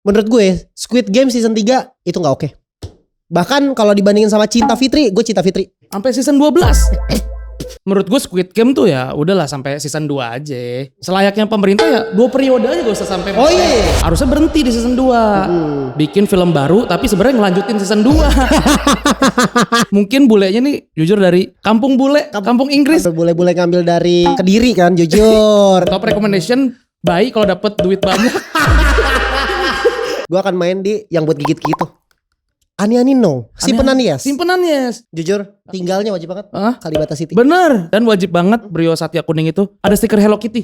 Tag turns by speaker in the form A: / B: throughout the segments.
A: Menurut gue Squid Game season 3 itu gak oke. Bahkan kalau dibandingin sama Cinta Fitri, gue Cinta Fitri
B: sampai season 12. Menurut gue Squid Game tuh ya udahlah sampai season 2 aja. Selayaknya pemerintah ya 2 periode aja gak usah sampai.
A: Oh iya.
B: Harusnya berhenti di season 2. Bikin film baru tapi sebenarnya ngelanjutin season 2. Mungkin bulenya nih jujur dari kampung bule, kampung Inggris.
A: Bule-bule ngambil dari Kediri kan, jujur.
B: Top recommendation baik kalau dapet duit banyak.
A: Gue akan main di yang buat gigit gitu. Ani no. Simpenan yes.
B: Simpenan yes.
A: Jujur, tinggalnya wajib banget. Kalibata City.
B: Bener. Dan wajib banget Brio Satya Kuning itu ada stiker Hello Kitty.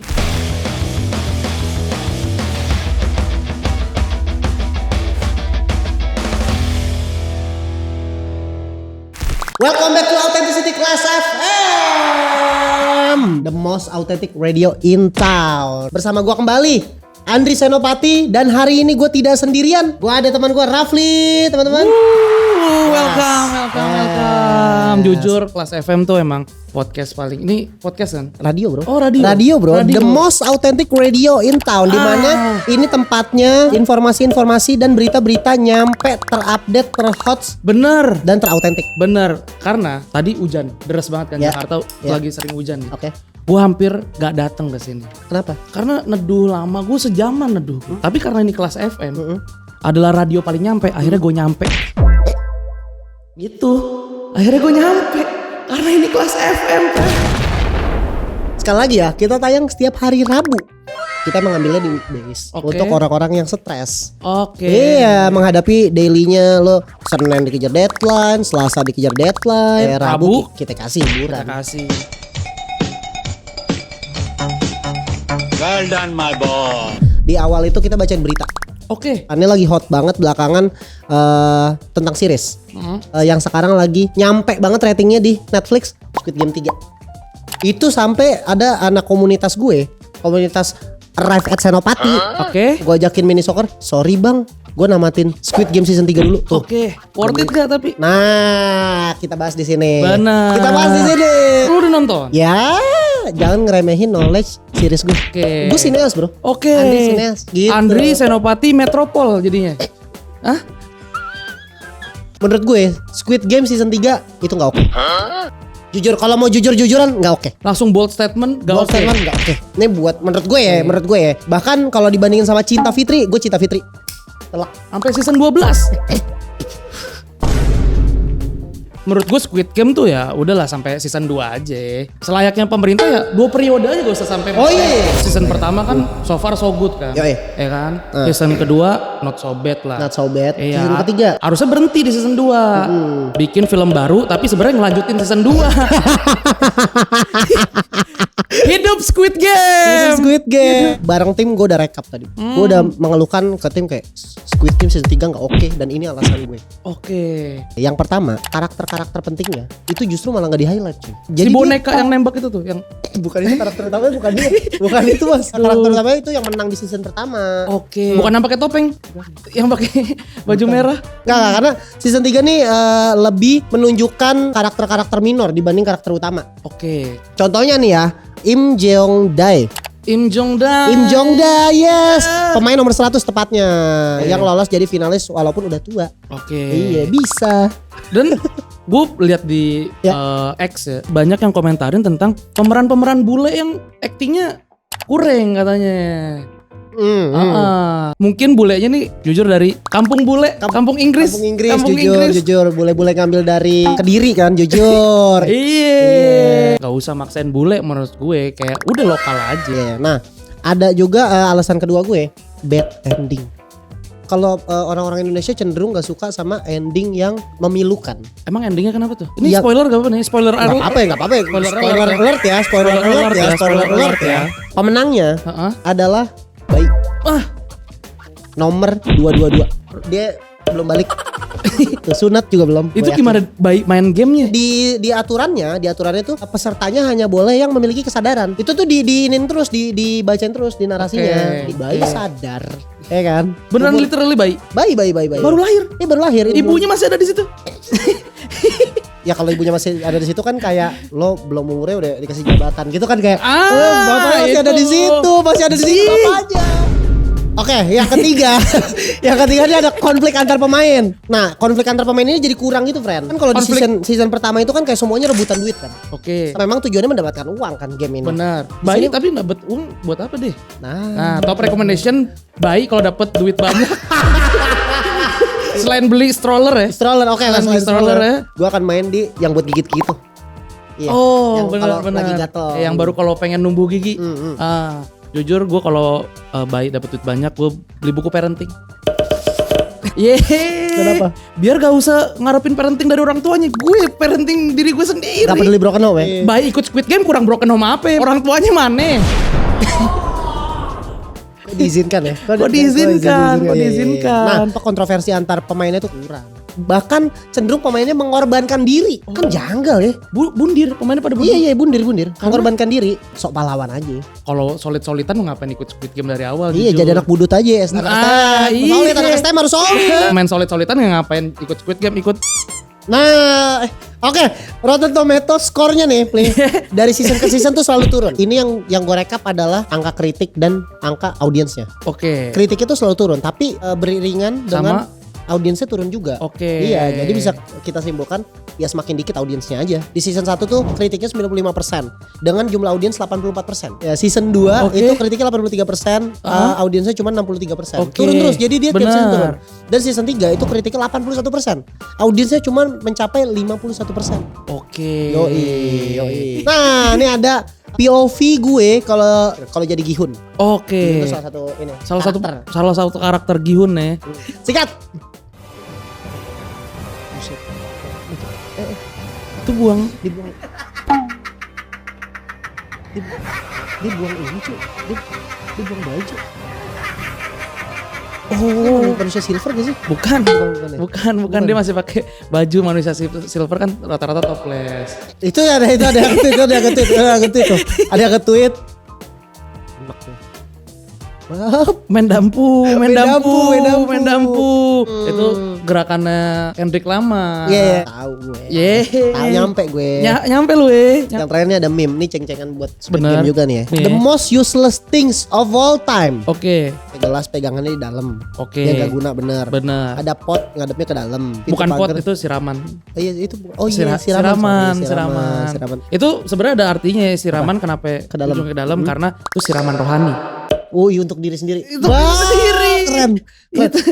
A: Welcome back to Authenticity Class FM, the most authentic radio in town. Bersama gue kembali, Andri Senopati, dan hari ini gue tidak sendirian. Gue ada teman gue Rafli, teman-teman.
B: Welcome. Jujur Kelas FM tuh emang podcast paling, ini podcast kan?
A: Radio bro.
B: Oh radio.
A: Radio bro. The most authentic radio in town. Dimana ini tempatnya informasi-informasi dan berita-berita nyampe terupdate, terhots.
B: Bener.
A: Dan terautentik.
B: Bener. Karena tadi hujan, deras banget kan Jakarta lagi sering hujan.
A: Oke.
B: Gue hampir gak datang ke sini.
A: Kenapa?
B: Karena neduh lama, gue sejaman neduh. Tapi karena ini Kelas FM adalah radio paling nyampe, akhirnya gue nyampe. Gitu. Akhirnya gue nyampe karena ini Kelas FM kan.
A: Sekali lagi ya, kita tayang setiap hari Rabu. Kita mengambilnya di weekdays untuk orang-orang yang stres. Iya, menghadapi dailynya lo Senin dikejar deadline, Selasa dikejar deadline, Rabu kita kasih hiburan.
B: Kita kasih.
C: Well done my boy.
A: Di awal itu kita bacain berita. Ini lagi hot banget belakangan tentang series. Yang sekarang lagi nyampe banget ratingnya di Netflix, Squid Game 3. Itu sampai ada anak komunitas gue, komunitas Arrive at Senopati. Gue ajakin mini soccer. Sorry bang, gue namatin Squid Game season 3 dulu. Tuh.
B: Worth it gak tapi?
A: Nah, kita bahas di sini.
B: Benar.
A: Kita bahas di sini.
B: Lu udah nonton?
A: Ya, jangan ngeremehin knowledge series gue. Gue sineas bro. Andri sineas. Gitu.
B: Andri Senopati Metropol jadinya.
A: Menurut gue Squid Game season 3 itu gak oke. Jujur, kalau mau jujur-jujuran gak oke.
B: Langsung bold statement gak oke.
A: Statement gak oke. Ini buat menurut gue ya, Bahkan kalau dibandingin sama Cinta Fitri, gue Cinta Fitri. Telak.
B: Sampai season 12. Menurut gue Squid Game tuh ya udahlah sampai season 2 aja. Selayaknya pemerintah ya 2 periode aja gak usah sampai. Season pertama kan so far so good kan. Ya kan. Season kedua not so bad lah.
A: Not so bad.
B: Iya.
A: Season ketiga
B: harusnya berhenti di season 2. Bikin film baru tapi sebenarnya ngelanjutin season 2. Hidup Squid Game.
A: Bareng tim gue udah rekap tadi. Gue udah mengeluhkan ke tim kayak Squid Game season 3 gak oke, dan ini alasan gue. Yang pertama, karakter pentingnya itu justru malah gak di highlight cuy.
B: Jadi si boneka yang nembak itu tuh yang
A: bukan itu karakter utamanya, bukan dia. Bukan itu mas. Karakter utamanya itu yang menang di season pertama.
B: Bukan yang pakai topeng. Yang pakai baju merah.
A: Enggak, karena season 3 nih lebih menunjukkan karakter-karakter minor dibanding karakter utama. Contohnya nih ya, Im Jeong Dae, yes. Pemain nomor 100 tepatnya. Yang lolos jadi finalis walaupun udah tua. Iya, bisa.
B: Dan gue lihat di X ya, banyak yang komentarin tentang pemeran-pemeran bule yang aktingnya kurang katanya. Mungkin bulenya nih jujur dari kampung bule, kampung Inggris.
A: Jujur. Bule-bule ngambil dari Kediri kan, jujur.
B: Iya. Gak usah maksain bule menurut gue, kayak udah lokal aja.
A: Nah, ada juga alasan kedua gue, bad ending. Kalau orang-orang Indonesia cenderung gak suka sama ending yang memilukan.
B: Emang endingnya kenapa tuh? Ini spoiler gak apa nih? Spoiler alert?
A: Gak apa-apa. Spoiler alert ya. Pemenangnya adalah baik. Nomor 222. Dia belum balik. Sunat juga belum.
B: Itu gimana baik main gamenya?
A: Di aturannya tuh pesertanya hanya boleh yang memiliki kesadaran. Itu tuh diinin terus, dibacain terus di narasinya. Bayi sadar. Ya kan?
B: Beneran literally bayi.
A: Bayi.
B: Baru lahir.
A: Baru lahir.
B: Ibunya masih ada di situ.
A: Ya kalau ibunya masih ada di situ kan kayak lo belum umurnya udah dikasih jabatan gitu kan, kayak bapaknya masih ada di situ, bapaknya. Oke, yang ketiga, yang ketiga ini ada konflik antar pemain. Nah, konflik antar pemain ini jadi kurang gitu, friend. Kan kalau di season pertama itu kan kayak semuanya rebutan duit kan.
B: Oke.
A: Memang tujuannya mendapatkan uang kan game ini.
B: Benar.
A: Di
B: Bayi
A: sini-
B: tapi dapat uang buat apa deh?
A: Nah,
B: Top recommendation bayi kalau dapat duit banyak. Selain beli stroller ya.
A: stroller, oke lah,
B: Selain stroller ya.
A: Gue akan main di yang buat gigit gitu. Iya,
B: Oh,
A: yang kalau
B: benar.
A: lagi gatel.
B: Yang baru kalau pengen numbuh gigi. Jujur gue kalau bayi dapat duit banyak gue beli buku parenting.
A: Kenapa?
B: Biar gak usah ngarepin parenting dari orang tuanya. Gue parenting diri gue sendiri.
A: Gak peduli broken home ya?
B: Bayi ikut Squid Game kurang broken home apa ya? Orang tuanya mana?
A: Kok diizinkan ya?
B: Kok diizinkan? Kok
A: Iya.
B: diizinkan?
A: Nah, kontroversi antar pemainnya tuh kurang. Bahkan cenderung pemainnya mengorbankan diri. Kan janggal ya.
B: Bundir, pemainnya pada bundir.
A: Iya, bundir. Mengorbankan diri. Sok pahlawan aja.
B: Kalau solid-solidan ngapain ikut Squid Game dari awal?
A: Iya,
B: jujur.
A: jadi anak budut aja ya.
B: Iya.
A: Solid, anak STM harus solid.
B: Main solid-solidan nggak ngapain ikut Squid Game, ikut.
A: Nah, oke, Rotten Tomatoes skornya nih, Pli. Dari season ke season tuh selalu turun. Ini yang gue rekap adalah angka kritik dan angka audiensnya.
B: Oke.
A: Kritik itu selalu turun, tapi beriringan dengan audiensnya turun juga.
B: Oke.
A: Iya, jadi bisa kita simpulkan ya semakin dikit audiensnya aja. Di season 1 tuh kritiknya 95% dengan jumlah audiens 84%. Ya, season 2 itu kritiknya 83%, audiensnya cuma 63%.
B: Oke.
A: Turun terus. Jadi dia tiap
B: Benar.
A: season turun. Dan season 3 itu kritiknya 81%. Audiensnya cuma mencapai 51%.
B: Oke.
A: Yoi. Nah, ini ada POV gue kalau jadi Gihun.
B: Oke.
A: Itu salah satu ini. karakter.
B: Salah satu karakter Gihun ya.
A: Sikat.
B: Itu buang.
A: Dibuang. Dia buang ini cuy. Dia buang baju. Oh, manusia silver gak sih?
B: Bukan.
A: ya?
B: Bukan. Dia masih pakai baju manusia silver kan rata-rata topless.
A: Itu ada yang nge-tweet. Ada yang nge-tweet. Maaf.
B: Main dampu.
A: Main dampu.
B: Itu gerakannya Kendrick Lamar.
A: Iya, tahu gue. Tahu nyampe gue.
B: Nyampe lu
A: Yang terakhirnya ada meme nih, ceng-cengan buat Squid
B: Bener.
A: Game juga nih ya.
B: Iya.
A: The most useless things of all time.
B: Oke.
A: Gelas pegangannya di dalam.
B: Oke.
A: Dia gak guna bener.
B: Benar.
A: Ada pot ngadepnya ke dalam. Pintu
B: Bukan pot
A: pagar-
B: itu siraman.
A: Oh iya itu. Oh iya
B: Siraman.
A: Siraman.
B: Itu sebenarnya ada artinya ya, siraman kenapa
A: Ke dalam.
B: ujung ke dalam karena itu siraman rohani.
A: Oh iya untuk diri sendiri.
B: Untuk diri sendiri.
A: Keren.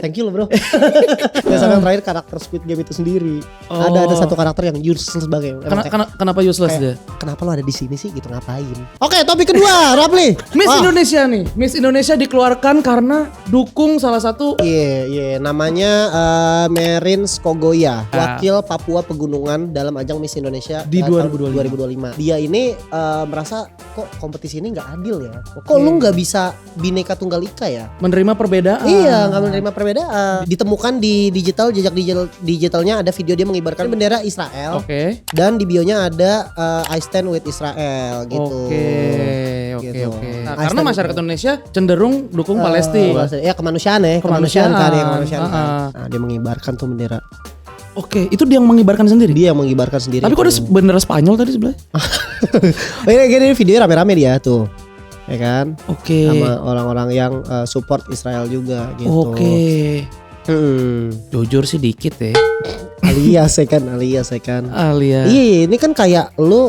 A: Thank you loh bro. Dan sampai yang terakhir karakter Squid Game itu sendiri.
B: Oh.
A: Ada satu karakter yang useless banget. Emang kayak,
B: Kenapa useless dia?
A: kenapa lo ada di sini sih gitu ngapain? Oke, topik kedua, Rapli.
B: Miss Indonesia nih. Miss Indonesia dikeluarkan karena dukung salah satu
A: Iya, namanya Merin Skogoya, wakil Papua Pegunungan dalam ajang Miss Indonesia
B: Di
A: tahun
B: 2025.
A: Dia ini merasa kok kompetisi ini nggak adil ya. Kok lu nggak bisa bineka tunggal ika ya?
B: menerima perbedaan.
A: Iya, nggak menerima perbedaan. Ditemukan di jejak digitalnya ada video dia mengibarkan bendera Israel.
B: Oke.
A: Dan di bionya ada I stand with Israel gitu.
B: Oke.
A: Gitu.
B: Nah,
A: I
B: karena
A: stand-
B: masyarakat Indonesia cenderung dukung Palestina.
A: Ya kemanusiaan ya,
B: Kemanusiaan.
A: kan. Kan.
B: Ah.
A: Nah, dia mengibarkan tuh bendera.
B: Oke, itu dia yang mengibarkan sendiri.
A: Dia yang mengibarkan sendiri.
B: Tapi kok ada bendera Spanyol tadi sebelah?
A: ini videonya rame-rame dia tuh. Ya kan?
B: Oke.
A: Sama orang-orang yang support Israel juga gitu.
B: Oke.
A: Hmm.
B: Jujur sih dikit ya.
A: Alias ya kan.
B: Alia.
A: Iya, ini kan kayak lo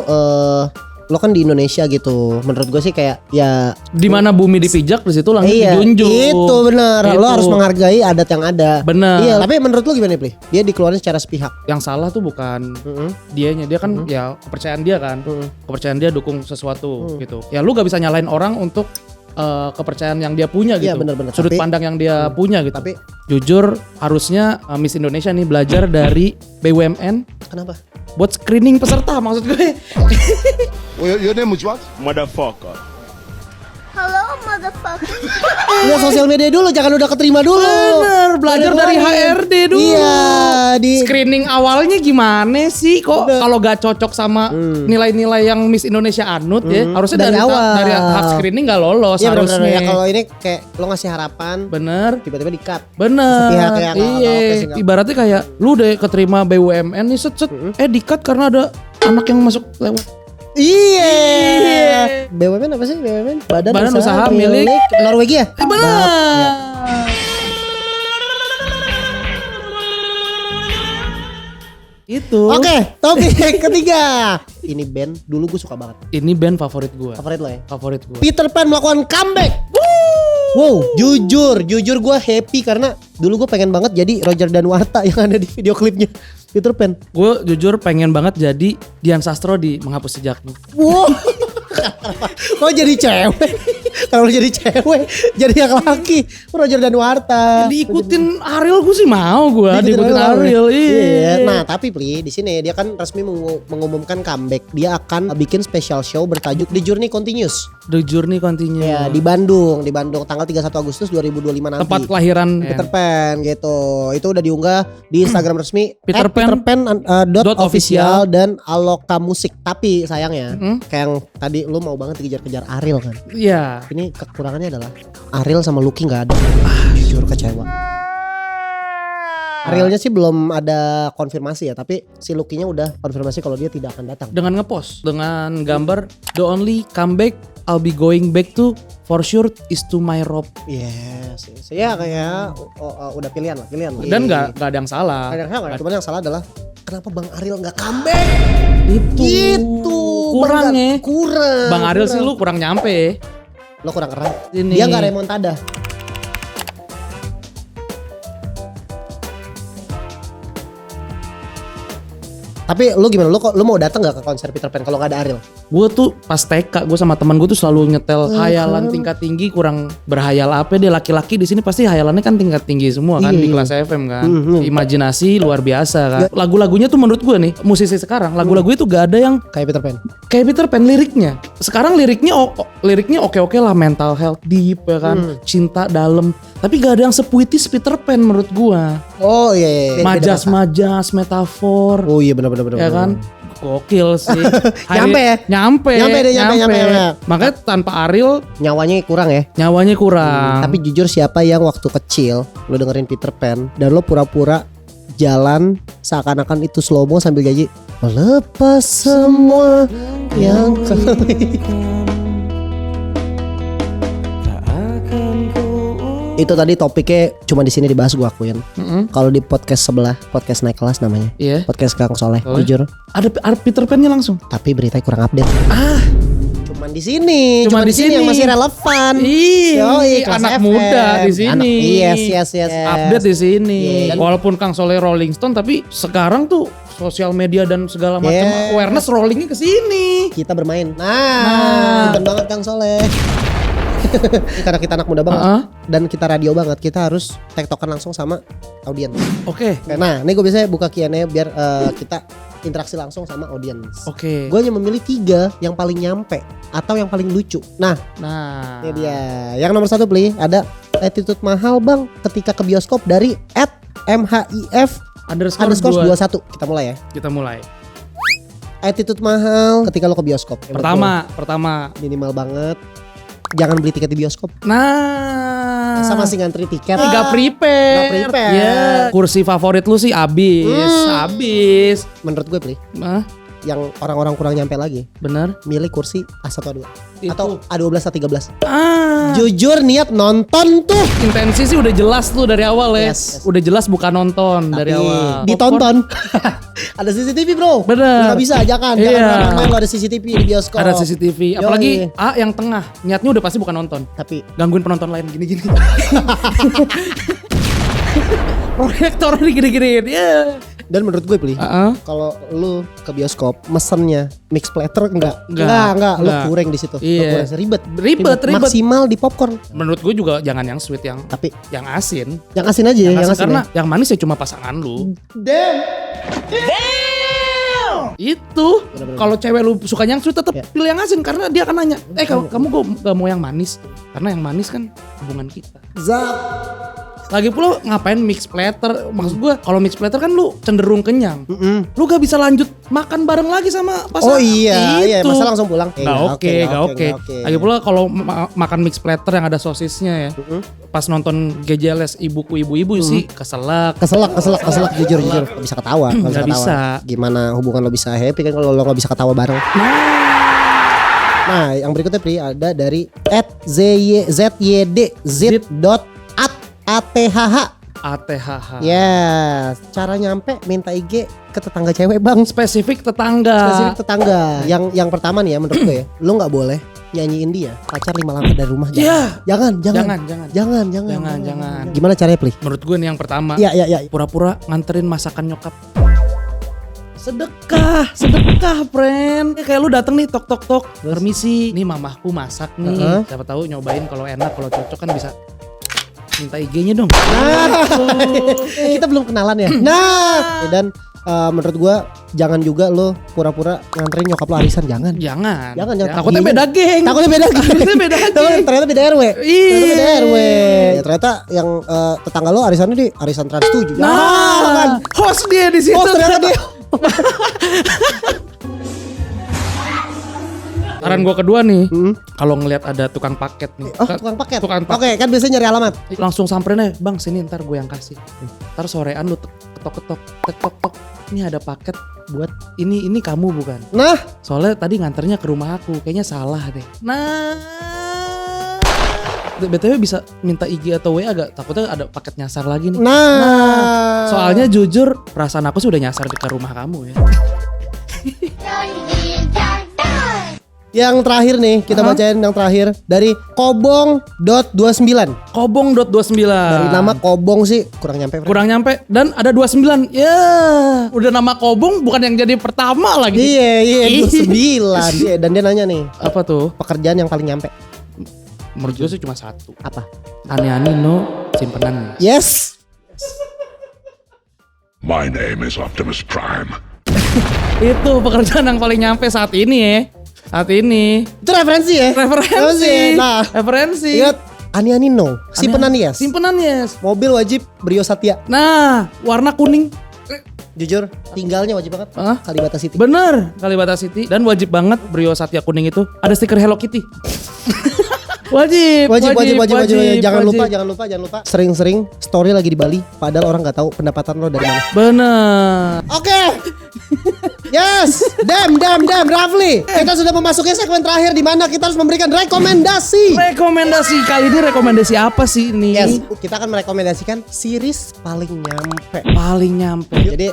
A: kan di Indonesia gitu. Menurut gue sih kayak ya
B: Di mana bumi dipijak di situ langit dijunjung.
A: itu benar. Lo
B: Itu.
A: harus menghargai adat yang ada.
B: Benar.
A: Iya, tapi menurut lo gimana, Pli? Dia dikeluarin secara sepihak.
B: Yang salah tuh bukan dianya, dia kan ya kepercayaan dia kan. Kepercayaan dia dukung sesuatu gitu. Ya lu gak bisa nyalain orang untuk kepercayaan yang dia punya gitu.
A: Iya, benar-benar.
B: Sudut
A: Tapi-
B: pandang yang dia punya gitu.
A: Tapi
B: Jujur harusnya Miss Indonesia nih belajar dari BUMN
A: kenapa?
B: buat screening peserta maksud gue.
C: Well, your name is what? Motherfucker.
D: Hello, motherfucker.
A: Lihat sosial media dulu, jangan udah keterima dulu.
B: Bener, belajar dari HRD dulu.
A: Iya, di
B: Screening awalnya gimana sih kok kalau gak cocok sama nilai-nilai yang Miss Indonesia anut ya harusnya
A: Dari
B: dari
A: awal.
B: dari tahap screening gak lolos
A: Iya benar-benar
B: harusnya.
A: ya, kalau ini kayak lo ngasih harapan
B: Bener.
A: tiba-tiba di-cut.
B: Bener.
A: Sepihak ya, nggak
B: Iya.
A: oke sih, nggak.
B: Ibaratnya kayak lu udah keterima BUMN nih set di-cut karena ada anak yang masuk lewat.
A: Iya. BUMN apa sih? BUMN? Badan
B: Usaha
A: milik
B: milik
A: Norwegia.
B: Bener. Itu.
A: Oke, topik ketiga. Ini band dulu gue suka banget.
B: Ini band favorit gue.
A: Favorit lo ya?
B: Favorit gue.
A: Peter Pan melakukan comeback. Wow, jujur gue happy karena dulu gue pengen banget jadi Roger Danuarta yang ada di video klipnya Peter Pan.
B: Gue jujur pengen banget jadi Dian Sastro di Menghapus Jejakmu.
A: Wow. Kok jadi cewek? Kalau jadi cewek, jadi yang laki. Roger Danuarta.
B: Diikutin Ariel gue sih mau gue. Diikutin Ariel.
A: Iya. Nah, tapi Pli, di sini dia kan resmi mengumumkan comeback. Dia akan bikin special show bertajuk The Journey Continues.
B: The Journey Continue.
A: Ya, di Bandung tanggal 31 Agustus 2025 nanti.
B: Tempat kelahiran
A: Peter Pan gitu. Itu udah diunggah di Instagram resmi
B: Peterpan.official
A: dan Aloka Musik. Tapi sayangnya kayak yang tadi lu mau banget dikejar-kejar Ariel kan.
B: Iya.
A: Ini kekurangannya adalah Ariel sama Lucky nggak ada. Jujur kecewa. Arielnya sih belum ada konfirmasi ya, tapi si Lucky-nya udah konfirmasi kalau dia tidak akan datang.
B: Dengan ngepost dengan gambar the only comeback I'll be going back to for sure is to my rope.
A: Yes. Ya kayak udah pilihan lah.
B: Dan nggak ada yang salah.
A: Cuman yang salah adalah kenapa Bang Ariel nggak comeback?
B: Itu kurang ya.
A: Kurang.
B: Bang Ariel sih lu kurang nyampe.
A: Lo kurang keren.
B: Ini.
A: Dia nggak remontada. Tapi lu gimana? Lu mau datang nggak ke konser Peter Pan kalau nggak ada Ariel?
B: Gue tuh pas TK, gue sama teman gue tuh selalu nyetel hayalan tingkat tinggi kurang berhayal apa deh, laki-laki di sini pasti hayalannya kan tingkat tinggi semua kan di kelas FM kan. Imajinasi luar biasa kan. Lagu-lagunya tuh menurut gue nih musisi sekarang lagu-lagunya tuh gak ada yang
A: Kayak Peter Pan.
B: kayak Peter Pan liriknya. Sekarang liriknya oke-oke lah, mental health deep ya kan, cinta dalam. Tapi gak ada yang sepuitis Peter Pan menurut gue.
A: Oh iya.
B: Majas-majas, metafor.
A: Oh iya benar.
B: Ya kan? Gokil sih.
A: Nyampe ya?
B: Nyampe.
A: Nyampe.
B: Makanya tanpa Ariel
A: Nyawanya kurang ya.
B: kurang.
A: Tapi jujur siapa yang waktu kecil lo dengerin Peter Pan dan lo pura-pura jalan seakan-akan itu slow mo sambil gaji melepas semua yang itu tadi topiknya cuma di sini dibahas, gue akuin. Kalau di podcast sebelah, podcast naik kelas namanya, podcast Kang Soleh, jujur
B: ada Peter Pan-nya langsung.
A: tapi beritanya kurang update. Cuman di sini yang masih relevan.
B: Iya,
A: Kelas
B: anak
A: FM.
B: muda di sini.
A: Yes.
B: Update di sini.
A: Dan-
B: Walaupun Kang Soleh Rolling Stone, tapi sekarang tuh sosial media dan segala macam awareness rollingnya ke sini.
A: Kita bermain. Nah. Bukan banget Kang Soleh. Karena kita anak muda banget dan kita radio banget, kita harus tektokan langsung sama audiens.
B: Oke.
A: Nah, ini gue biasanya buka Q&A biar kita interaksi langsung sama audiens.
B: Oke.
A: Gue hanya memilih 3 yang paling nyampe atau yang paling lucu. Nah, ini dia. Yang nomor 1 Pli, ada attitude mahal bang ketika ke bioskop dari @mhif_21. Kita mulai ya.
B: Kita mulai.
A: Attitude mahal ketika lo ke bioskop.
B: Pertama.
A: Minimal banget. Jangan beli tiket di bioskop.
B: Nah,
A: Sama masih ngantri tiket.
B: Nggak prepare. Ya, kursi favorit lu sih abis.
A: Menurut gue Pli, yang orang-orang kurang nyampe lagi,
B: Bener.
A: milih kursi A1 A2
B: Itu.
A: atau A12 A13.
B: Ah,
A: Jujur niat nonton tuh,
B: intensi sih udah jelas tuh dari awal ya.
A: Yes.
B: Udah jelas bukan nonton dari
A: tapi
B: awal.
A: ditonton. Ada CCTV bro.
B: Bener.
A: Nggak bisa, jangan main lo ada CCTV di bioskop.
B: Ada CCTV,
A: Yoi.
B: apalagi A yang tengah. Niatnya udah pasti bukan nonton.
A: Tapi
B: Gangguin penonton lain gini-gini. Proyektor gini-gini. Ya.
A: dan menurut gue Pli, kalau lu ke bioskop mesennya mix platter enggak, lu kurang di situ.
B: Iya.
A: Lu kurang
B: Ribet.
A: Maksimal di popcorn.
B: Menurut gue juga jangan yang sweet,
A: Tapi
B: yang asin.
A: yang asin aja, yang asin
B: karena
A: ya.
B: yang manis ya cuma pasangan lu. Itu kalau cewek lu suka yang sweet tetap pilih yang asin karena dia akan nanya, kamu gak mau yang manis? Karena yang manis kan hubungan kita. Lagi pula ngapain mix platter? Maksud gue kalau mix platter kan lu cenderung kenyang. Lu gak bisa lanjut makan bareng lagi sama pasangan.
A: Oh iya,
B: Itu.
A: masa langsung pulang.
B: Gak oke. Lagi pula kalau makan mix platter yang ada sosisnya ya. Pas nonton GJLS ibu-ibu sih keselak
A: jujur gak bisa ketawa.
B: Gak bisa.
A: Gimana hubungan lo bisa happy kan kalau lo gak bisa ketawa bareng. Nah, yang berikutnya Pri ada dari @zydzz.athh.
B: ATHH.
A: Yes, cara nyampe minta IG ke tetangga cewek bang.
B: Spesifik tetangga.
A: Spesifik tetangga. Yang pertama nih ya menurut gue ya, lu nggak boleh nyanyiin dia pacar 5 langkah dari rumah. Jangan. Gimana caranya, Pli?
B: Menurut gue nih yang pertama.
A: Iya.
B: Pura-pura nganterin masakan nyokap. Sedekah, friend. Kayak lu dateng nih tok. Permisi, nih mamahku masak nih. Siapa tahu nyobain kalau enak, kalau cocok kan bisa minta IG-nya dong.
A: Kita belum kenalan ya. Dan menurut gua jangan juga lo pura-pura nganterin nyokap lo arisan, jangan.
B: Takutnya beda geng.
A: Ternyata beda RW. Ternyata beda RW. Ya, ternyata yang tetangga lo arisannya di arisan Trans 7.
B: Nah, host dia di situ.
A: Ternyata dia.
B: Saran gue kedua nih, kalau ngelihat ada tukang paket nih.
A: Tukang paket. Oke, kan biasanya nyari alamat.
B: Langsung samperin aja, bang sini ntar gue yang kasih. Ntar sorean lu ketok. Ini ada paket buat ini kamu bukan?
A: Nah,
B: soalnya tadi nganternya ke rumah aku, kayaknya salah deh. Nah, BTW bisa minta IG atau WA gak? Takutnya ada paket nyasar lagi nih.
A: Nah.
B: Soalnya jujur perasaan aku sih udah nyasar ke rumah kamu ya.
A: Yang terakhir nih, kita bacain yang terakhir dari Kobong.29.
B: Kobong.29.
A: Dari nama Kobong sih kurang nyampe. Dan ada 29. Ya, udah nama Kobong bukan yang jadi pertama lagi. Iya, 29. Iya, dan dia nanya nih,
B: apa tuh?
A: pekerjaan yang paling nyampe.
B: Menurut gue sih cuma satu.
A: Apa?
B: Ani-ani no simpenan.
A: Yes.
C: My name is Optimus Prime.
B: Itu pekerjaan yang paling nyampe saat ini ya. Saat ini.
A: Itu referensi ya?
B: Referensi.
A: Nah,
B: referensi.
A: Ingat, ani-ani no, simpenan yes.
B: Simpenan yes.
A: Mobil wajib Brio Satya.
B: Nah, warna kuning.
A: Jujur, tinggalnya wajib banget. Kalibata City.
B: Bener, Kalibata City. Dan wajib banget Brio Satya kuning itu ada stiker Hello Kitty. Wajib. Jangan lupa. Sering-sering story lagi di Bali, padahal orang nggak tahu pendapatan lo dari mana. Bener.
A: Oke. Yes, damn, Rafli. Kita sudah memasuki segmen terakhir di mana kita harus memberikan rekomendasi.
B: Rekomendasi kali ini rekomendasi apa sih ini?
A: Yes, kita akan merekomendasikan series paling nyampe. Jadi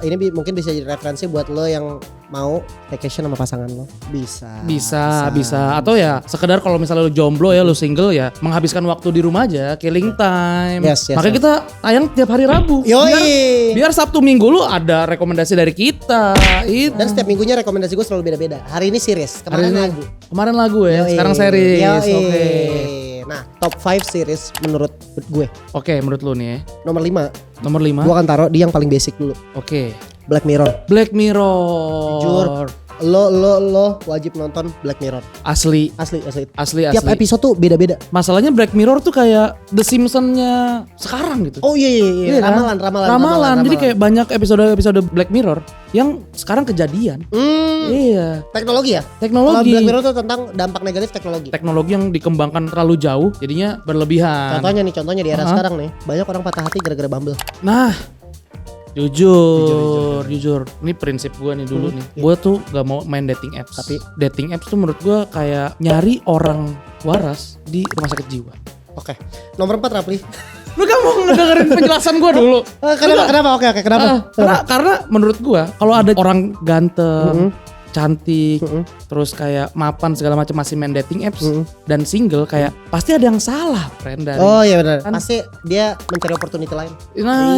A: ini mungkin bisa jadi referensi buat lo yang mau vacation sama pasangan lo. Bisa. Atau ya sekedar kalau misalnya lo jomblo ya, lo single ya, menghabiskan waktu di rumah aja, killing time. Yes, makanya kita tayang tiap hari Rabu. Biar Sabtu Minggu lo ada rekomendasi dari kita. Dan setiap minggunya rekomendasi gue selalu beda-beda. Hari ini series, kemarin lagu ya. Sekarang series. Oke. Nah, top 5 series menurut gue.
B: Oke, menurut lu nih ya.
A: Nomor 5.
B: Gue
A: akan taruh di yang paling basic dulu.
B: Oke.
A: Black Mirror. Jujur, lo wajib nonton Black Mirror. Asli. Tiap episode tuh beda-beda.
B: Masalahnya Black Mirror tuh kayak The Simpsons-nya sekarang gitu.
A: Oh iya. Ramalan.
B: Jadi kayak banyak episode Black Mirror yang sekarang kejadian. Iya.
A: Teknologi ya?
B: Teknologi.
A: Kalau Black Mirror tuh tentang dampak negatif teknologi.
B: Teknologi yang dikembangkan terlalu jauh, jadinya berlebihan.
A: Contohnya di era sekarang nih, banyak orang patah hati gara-gara Bumble.
B: Nah, Jujur. Ini prinsip gue nih dulu nih. Gue tuh gak mau main dating apps. Tapi dating apps tuh menurut gue kayak nyari orang waras di rumah sakit jiwa. Oke.
A: Nomor 4 Rapli.
B: Lu gak mau ngedengerin penjelasan gue dulu?
A: Kenapa? Oke, kenapa?
B: Karena menurut gue kalau ada orang ganteng, cantik, terus kayak mapan segala macam masih main dating apps dan single, kayak pasti ada yang salah, friend.
A: Oh iya benar. Kan, pasti dia mencari opportunity lain.
B: Nah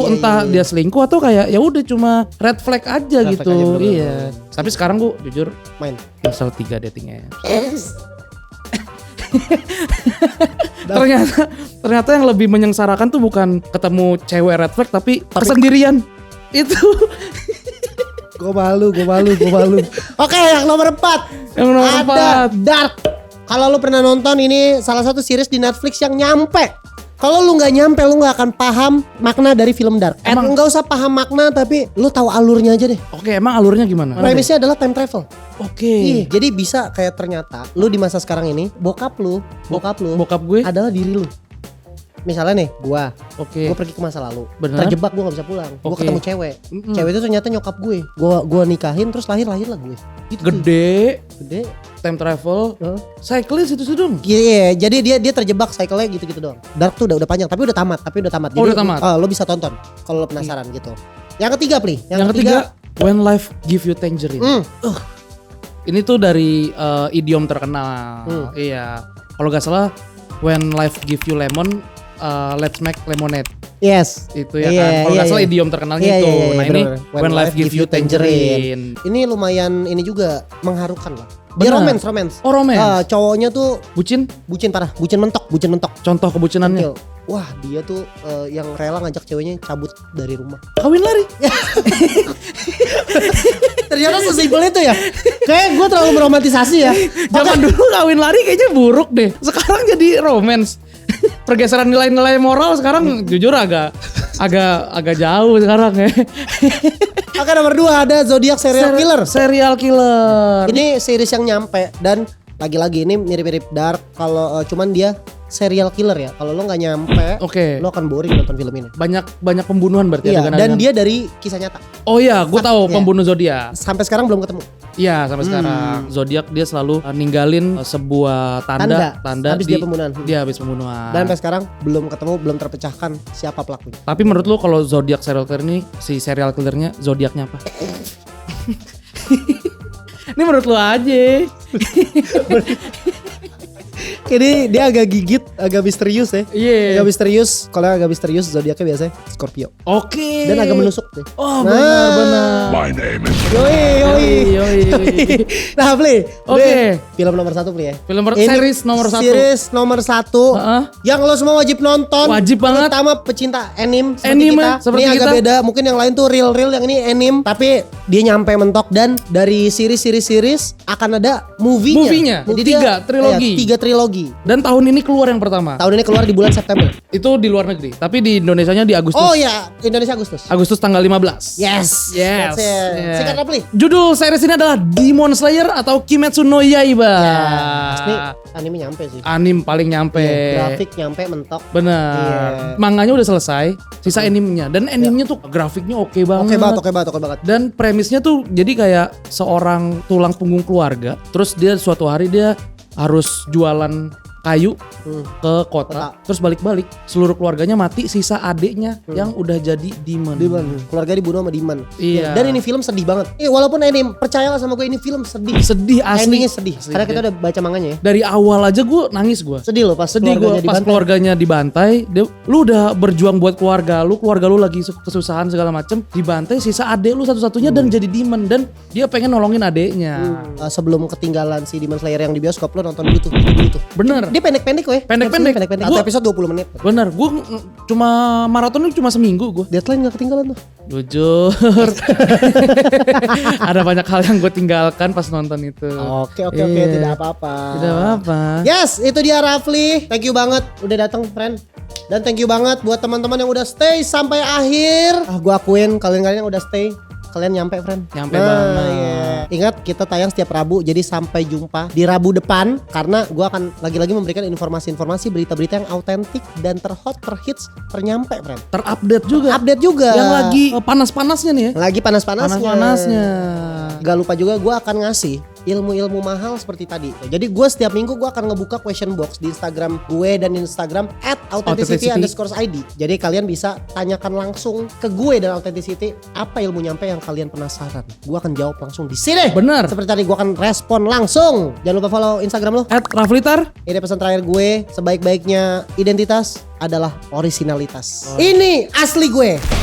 B: entah dia selingkuh atau kayak ya udah cuma red flag aja gitu. Iya. Tapi sekarang gue jujur main install 3 dating apps. ternyata yang lebih menyengsarakan tuh bukan ketemu cewek red flag tapi kesendirian. Itu.
A: Gue malu. Oke, yang nomor 4. Ada Dark. Kalau lu pernah nonton, ini salah satu series di Netflix yang nyampe. Kalau lu nggak nyampe, lu nggak akan paham makna dari film Dark. Emang nggak usah paham makna, tapi lu tahu alurnya aja deh.
B: Oke, emang alurnya gimana?
A: Premisnya adalah time travel.
B: Oke.
A: Jadi bisa kayak ternyata lu di masa sekarang ini, bokap gue adalah diri lu. Misalnya nih, gue pergi ke masa lalu, terjebak, gue nggak bisa pulang, gue ketemu cewek itu ternyata nyokap gue nikahin terus lahir lah gue.
B: Gede, time travel, cycling situ dong.
A: Iya, jadi dia terjebak cycle-nya gitu-gitu doang. Dark tuh udah panjang, tapi udah tamat. Jadi,
B: udah tamat.
A: Lo bisa tonton kalau lo penasaran gitu. Yang ketiga, Pli.
B: Yang ketiga, When Life Give You Tangerine. Ini tuh dari idiom terkenal. Iya. Kalau gak salah, When Life Give You Lemon, Let's Make Lemonade.
A: Yes.
B: Itu ya kan. Kalau nggak salah idiom terkenalnya itu. Nah ini When Life Give You Tangerine.
A: Ini lumayan ini juga mengharukan lah. Dia
B: Benar.
A: romance.
B: Oh, romance.
A: Cowoknya tuh
B: Bucin?
A: parah, bucin mentok.
B: Contoh kebucinannya.
A: Wah, dia tuh yang rela ngajak ceweknya cabut dari rumah.
B: Kawin lari.
A: Ternyata sesimpel itu ya. Kayak gue terlalu meromantisasi ya.
B: Zaman dulu kawin lari kayaknya buruk deh. Sekarang jadi romance. Pergeseran nilai-nilai moral sekarang jujur agak jauh sekarang ya.
A: Oke, nomor 2 ada Zodiac Serial Killer.
B: Serial killer.
A: Ini series yang nyampe dan lagi-lagi ini mirip-mirip Dark kalau cuman dia serial killer ya. Kalau lo nggak nyampe, lo akan boring nonton film ini.
B: Banyak pembunuhan berarti.
A: Iya, dan dia dari kisah nyata.
B: Oh iya, gue tahu pembunuh Zodiac.
A: Sampai sekarang belum ketemu.
B: Iya, sampai sekarang Zodiac dia selalu ninggalin sebuah tanda
A: habis dia pembunuhan.
B: Dia habis pembunuhan.
A: Dan sampai sekarang belum ketemu, belum terpecahkan siapa pelakunya.
B: Tapi menurut lo kalau Zodiac serial killer ini, si serial killernya Zodiacnya apa? Ini menurut lo aja.
A: Ini dia agak gigit, agak misterius ya.
B: Iya.
A: Agak misterius. Kalau yang agak misterius zodiaknya biasanya Scorpio.
B: Oke.
A: Dan agak menusuk deh.
B: Oh, benar.
C: My name is
B: Yoi.
A: Nah, Pli.
B: Oke.
A: Film nomor 1, Pli ya.
B: Series nomor 1.
A: Series nomor 1. Yang lo semua wajib nonton.
B: Wajib banget.
A: Terutama pecinta anime
B: Seperti
A: ini
B: kita.
A: agak beda. Mungkin yang lain tuh real, yang ini anime. Tapi dia nyampe mentok dan dari series akan ada movie-nya.
B: Jadi
A: dia
B: 3 trilogi.
A: 3 trilogi.
B: Dan tahun ini keluar yang pertama.
A: Tahun ini keluar di bulan September.
B: Itu di luar negeri. Tapi di Indonesianya di Agustus.
A: Oh ya, Indonesia Agustus.
B: Agustus tanggal 15.
A: Yes.
B: Yes.
A: That's it.
B: Yeah.
A: Singkat apa, Pli?
B: Judul series ini adalah Demon Slayer atau Kimetsu no Yaiba.
A: Ini anime nyampe sih.
B: Anim paling nyampe.
A: Grafik nyampe mentok.
B: Bener. Manganya udah selesai. Sisa animenya. Dan animenya tuh grafiknya oke banget.
A: Oke banget.
B: Dan premisnya tuh jadi kayak seorang tulang punggung keluarga. Terus dia suatu hari dia harus jualan kayu ke kota. Terus balik-balik seluruh keluarganya mati, sisa adiknya yang udah jadi demon.
A: Keluarga dibunuh sama demon.
B: Iya.
A: Dan ini film sedih banget. Walaupun anime, percayalah sama gue ini film sedih.
B: Sedih asli.
A: Endingnya sedih. Karena kita udah baca manganya ya.
B: Dari awal aja gue nangis gue.
A: Sedih loh pas
B: keluarganya dibantai. Lu udah berjuang buat keluarga lu lagi kesusahan segala macem, dibantai, sisa adek lu satu-satunya dan jadi demon, dan dia pengen nolongin adeknya.
A: Sebelum ketinggalan si Demon Slayer yang di bioskop, lu nonton dulu tuh.
B: Bener.
A: Dia pendek-pendek weh.
B: Pendek-pendek.
A: Atau episode 20 menit.
B: Bener. Gue cuma maratonnya cuma seminggu gue.
A: Deadline gak ketinggalan tuh.
B: Jujur. Ada banyak hal yang gue tinggalkan pas nonton itu.
A: Oke. Tidak apa-apa. Yes, itu dia Rafli. Thank you banget udah datang, friend. Dan thank you banget buat teman-teman yang udah stay sampai akhir. Gue akuin kalian yang udah stay, kalian nyampe, friend.
B: Nyampe banget.
A: Yeah. Ingat, kita tayang setiap Rabu, jadi sampai jumpa di Rabu depan. Karena gue akan lagi-lagi memberikan informasi-informasi, berita-berita yang autentik dan terhot, terhits, ternyampe, friend.
B: Terupdate juga.
A: Update juga.
B: Yang lagi panas-panasnya nih ya.
A: Lagi panas-panasnya. Gak lupa juga gue akan ngasih ilmu-ilmu mahal seperti tadi. Jadi gue setiap minggu gue akan ngebuka question box di Instagram gue dan Instagram @authenticity_id. Jadi kalian bisa tanyakan langsung ke gue dan Authenticity apa ilmu nyampe yang kalian penasaran. Gue akan jawab langsung di sini.
B: Bener.
A: Seperti tadi gue akan respon langsung. Jangan lupa follow Instagram lo
B: @raflitar.
A: Ini pesan terakhir gue, sebaik-baiknya identitas adalah originalitas. Ini asli gue.